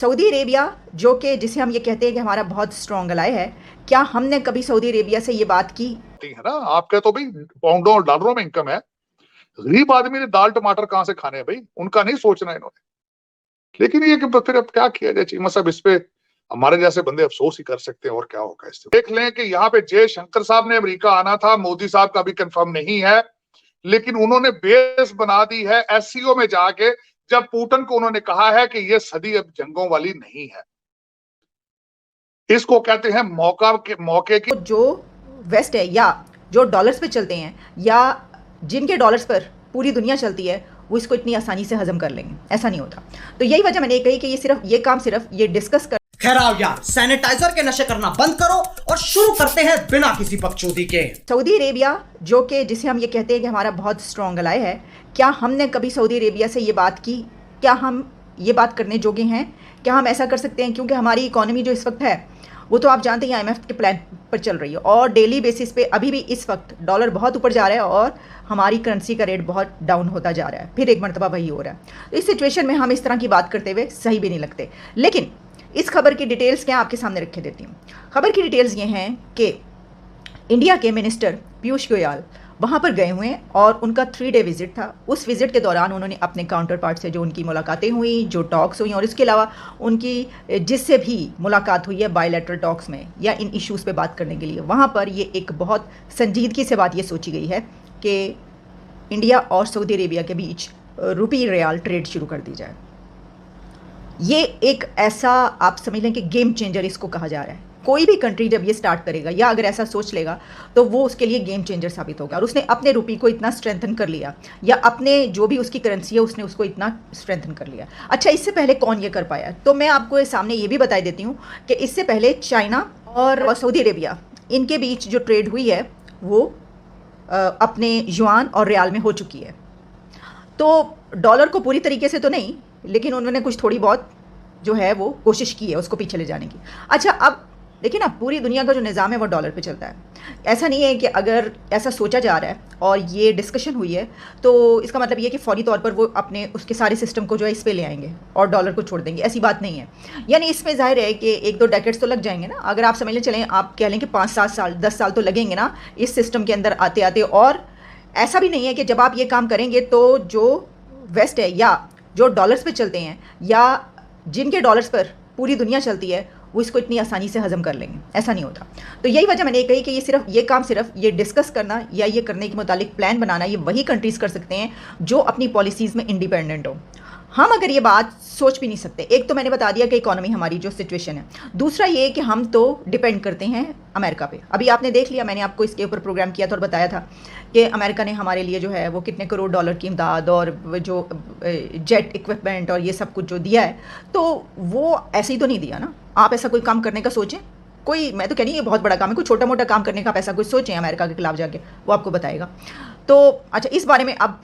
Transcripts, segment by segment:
Saudi Arabia जो कि जिसे हम ये कहते हैं कि हमारा बहुत स्ट्रॉन्ग अलाय है, क्या हमने कभी सऊदी अरेबिया से ये बात की? है ना, आपके तो भाई पाउंडों और डॉलरों में इनकम है। गरीब आदमी ने दाल टमाटर कहां से खाने हैं भाई, उनका नहीं सोचना इन्होंने। लेकिन ये कि फिर अब क्या किया जाए, चीमा साहब इस पे हमारे जैसे बंदे अफसोस ही कर सकते हैं, और क्या होगा इससे। देख लें कि यहाँ पे जयशंकर साहब ने अमेरिका आना था, मोदी साहब का भी कंफर्म नहीं है, लेकिन उन्होंने बेस बना दी है एससीओ में जाके, जब पुतिन को उन्होंने कहा है कि ये सदी अब जंगों वाली नहीं है। इसको कहते हैं मौके की। जो वेस्ट है या जो डॉलर्स पे चलते हैं या जिनके डॉलर्स पर पूरी दुनिया चलती है, वो इसको इतनी आसानी से हजम कर लेंगे, ऐसा नहीं होता। तो यही वजह मैंने कही कि ये काम सिर्फ ये डिस्कस कर। खैर आओ यार, सैनिटाइजर के नशे करना बंद करो और शुरू करते हैं बिना किसी बकचोदी के। सऊदी अरेबिया जो कि जिसे हम ये कहते हैं कि हमारा बहुत स्ट्रॉन्ग अलाय है, क्या हमने कभी सऊदी अरेबिया से ये बात की? क्या हम ये बात करने जोगे हैं? क्या हम ऐसा कर सकते हैं? क्योंकि हमारी इकोनॉमी जो इस वक्त है वो तो आप जानते हैं आईएमएफ के प्लान पर चल रही है, और डेली बेसिस पे अभी भी इस वक्त डॉलर बहुत ऊपर जा रहा है और हमारी करेंसी का रेट बहुत डाउन होता जा रहा है। फिर एक मरतबा वही हो रहा है। तो इस सिचुएशन में हम इस तरह की बात करते हुए सही भी नहीं लगते। लेकिन इस खबर की डिटेल्स क्या आपके सामने रखे देती हूँ। खबर की डिटेल्स ये हैं कि इंडिया के मिनिस्टर पीयूष गोयल वहाँ पर गए हुए हैं और उनका 3 डे विजिट था। उस विजिट के दौरान उन्होंने अपने काउंटर पार्ट से जो उनकी मुलाकातें हुई, जो टॉक्स हुई, और इसके अलावा उनकी जिससे भी मुलाकात हुई है बायलैटरल टॉक्स में या इन इश्यूज़ पे बात करने के लिए, वहाँ पर ये एक बहुत संजीदगी से बात ये सोची गई है कि इंडिया और सऊदी अरेबिया के बीच रुपी रियाल ट्रेड शुरू कर दी जाए। ये एक ऐसा आप समझ लें कि गेम चेंजर इसको कहा जा रहा है। कोई भी कंट्री जब ये स्टार्ट करेगा या अगर ऐसा सोच लेगा तो वो उसके लिए गेम चेंजर साबित होगा। और उसने अपने रुपये को इतना स्ट्रेंथन कर लिया, या अपने जो भी उसकी करेंसी है उसने उसको इतना स्ट्रेंथन कर लिया। अच्छा, इससे पहले कौन ये कर पाया? तो मैं आपको सामने ये भी बता देती हूँ कि इससे पहले चाइना और सऊदी अरेबिया इनके बीच जो ट्रेड हुई है वो अपने युआन और रियाल में हो चुकी है। तो डॉलर को पूरी तरीके से तो नहीं, लेकिन उन्होंने कुछ थोड़ी बहुत जो है वो कोशिश की है उसको पीछे ले जाने की। अच्छा, अब देखिए ना, पूरी दुनिया का जो निज़ाम है वो डॉलर पे चलता है। ऐसा नहीं है कि अगर ऐसा सोचा जा रहा है और ये डिस्कशन हुई है तो इसका मतलब ये कि फौरी तौर पर वो अपने उसके सारे सिस्टम को जो है इस पे ले आएंगे और डॉलर को छोड़ देंगे, ऐसी बात नहीं है। यानी इसमें जाहिर है कि 1-2 डेकेड्स तो लग जाएंगे ना। अगर आप समझ लें, चलें आप कह लें कि 5-7 साल 10 साल तो लगेंगे ना इस सिस्टम के अंदर आते आते। और ऐसा भी नहीं है कि जब आप ये काम करेंगे तो जो वेस्ट है या जो डॉलर्स पे चलते हैं या जिनके डॉलर्स पर पूरी दुनिया चलती है, वो इसको इतनी आसानी से हजम कर लेंगे, ऐसा नहीं होता। तो यही वजह मैंने कही कि ये काम सिर्फ ये डिस्कस करना या ये करने के मुतालिक प्लान बनाना ये वही कंट्रीज़ कर सकते हैं जो अपनी पॉलिसीज़ में इंडिपेंडेंट हो। हम अगर ये बात सोच भी नहीं सकते। एक तो मैंने बता दिया कि इकोनॉमी हमारी जो सिचुएशन है, दूसरा ये कि हम तो डिपेंड करते हैं अमेरिका पे। अभी आपने देख लिया, मैंने आपको इसके ऊपर प्रोग्राम किया था और बताया था कि अमेरिका ने हमारे लिए जो है वो कितने करोड़ डॉलर की इमदाद और जो जेट इक्विपमेंट और ये सब कुछ जो दिया है, तो वो ऐसे ही तो नहीं दिया ना। आप ऐसा कोई काम करने का सोचें, कोई, मैं तो कह रही ये बहुत बड़ा काम है, कोई छोटा मोटा काम करने का पैसा कोई सोचें अमेरिका के खिलाफ जाके, वो आपको बताएगा। तो अच्छा, इस बारे में अब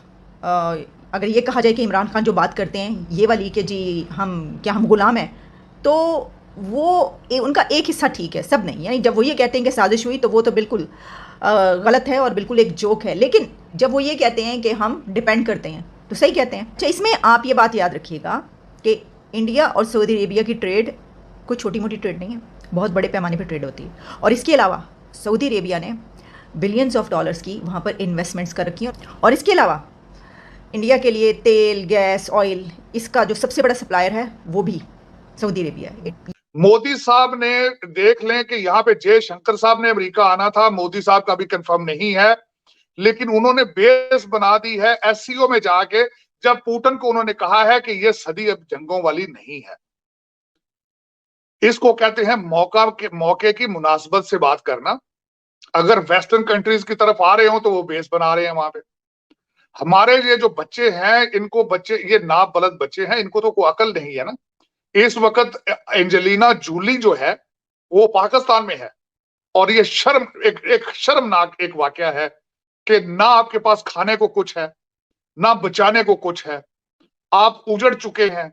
अगर ये कहा जाए कि इमरान खान जो बात करते हैं ये वाली कि जी हम गुलाम हैं, तो वो उनका एक हिस्सा ठीक है, सब नहीं। यानी जब वो ये कहते हैं कि साजिश हुई तो वो तो बिल्कुल गलत है और बिल्कुल एक जोक है। लेकिन जब वो ये कहते हैं कि हम डिपेंड करते हैं तो सही कहते हैं। अच्छा, इसमें आप ये बात याद रखिएगा कि इंडिया और सऊदी अरेबिया की ट्रेड कोई छोटी मोटी ट्रेड नहीं है, बहुत बड़े पैमाने पर ट्रेड होती है। और इसके अलावा सऊदी अरेबिया ने बिलियंस ऑफ डॉलर्स की वहाँ पर इन्वेस्टमेंट्स कर रखी हैं। और इसके अलावा इंडिया के लिए तेल, गैस, ऑयल, इसका जो सबसे बड़ा सप्लायर है वो भी सऊदी अरेबिया है। मोदी साहब ने, देख लें कि यहाँ पे जयशंकर साहब ने अमेरिका आना था, मोदी साहब का भी कंफर्म नहीं है, लेकिन उन्होंने बेस बना दी है एससीओ में जाके, जब पुतिन को उन्होंने कहा है कि ये सदी अब जंगों वाली नहीं है। इसको कहते हैं मौके की मुनासबत से बात करना। अगर वेस्टर्न कंट्रीज की तरफ आ रहे हो तो वो बेस बना रहे हैं वहां पे। हमारे ये जो बच्चे हैं, ये नाबलद बच्चे हैं, इनको तो कोई अकल नहीं है ना। इस वक्त एंजेलिना जूली जो है वो पाकिस्तान में है, और ये एक शर्मनाक एक वाकया है कि ना आपके पास खाने को कुछ है, ना बचाने को कुछ है। आप उजड़ चुके हैं,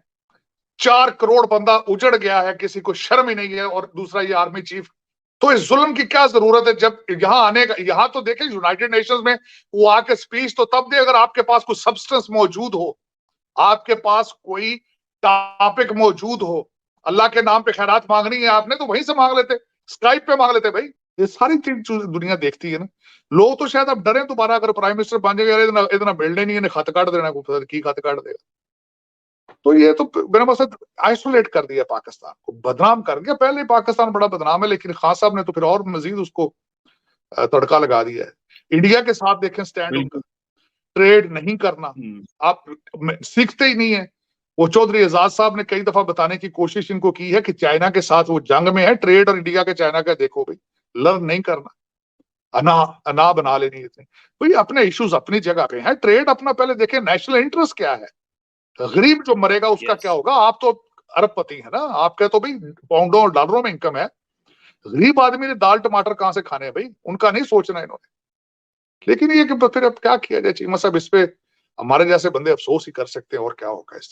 4 करोड़ बंदा उजड़ गया है, किसी को शर्म ही नहीं है। और दूसरा ये आर्मी चीफ, तो इस जुल्म की क्या जरूरत है? जब यहां आने का, यहां तो देखें यूनाइटेड नेशंस में वो आके स्पीच तो तब दे अगर आपके पास कुछ सब्सटेंस मौजूद हो, आपके पास कोई टॉपिक मौजूद हो। अल्लाह के नाम पे खैरात मांगनी है आपने तो वहीं से मांग लेते, स्काइप पे मांग लेते भाई। ये सारी चीज दुनिया देखती है ना। लोग तो शायद अब डरे दोबारा अगर प्राइम मिनिस्टर बन जाएगा, इतना मिलने नहीं, खत काट देना, की खत काट देगा। तो ये तो मेरा मकसद आइसोलेट कर दिया पाकिस्तान को, बदनाम कर दिया। पहले ही पाकिस्तान बड़ा बदनाम है, लेकिन खान साहब ने तो फिर और मजीद उसको तड़का लगा दिया है। इंडिया के साथ देखें स्टैंड उनका, ट्रेड नहीं करना, आप सीखते ही नहीं है। वो चौधरी एजाज साहब ने कई दफा बताने की कोशिश इनको की है कि चाइना के साथ वो जंग में है, ट्रेड और इंडिया के चाइना का देखो भाई, लर्न नहीं करना, अना बना लेनी है। भाई अपने इश्यूज अपनी जगह पे हैं, ट्रेड अपना पहले देखें, नेशनल इंटरेस्ट क्या है, गरीब जो मरेगा उसका क्या होगा। आप तो अरबपति है ना, आपके तो भाई पाउंडों और डॉलरों में इनकम है, गरीब आदमी ने दाल टमाटर कहां से खाने हैं भाई, उनका नहीं सोचना इन्होंने। लेकिन ये कि फिर अब क्या किया जाए चीमा साहब, इस पे हमारे जैसे बंदे अफसोस ही कर सकते हैं, और क्या होगा इससे।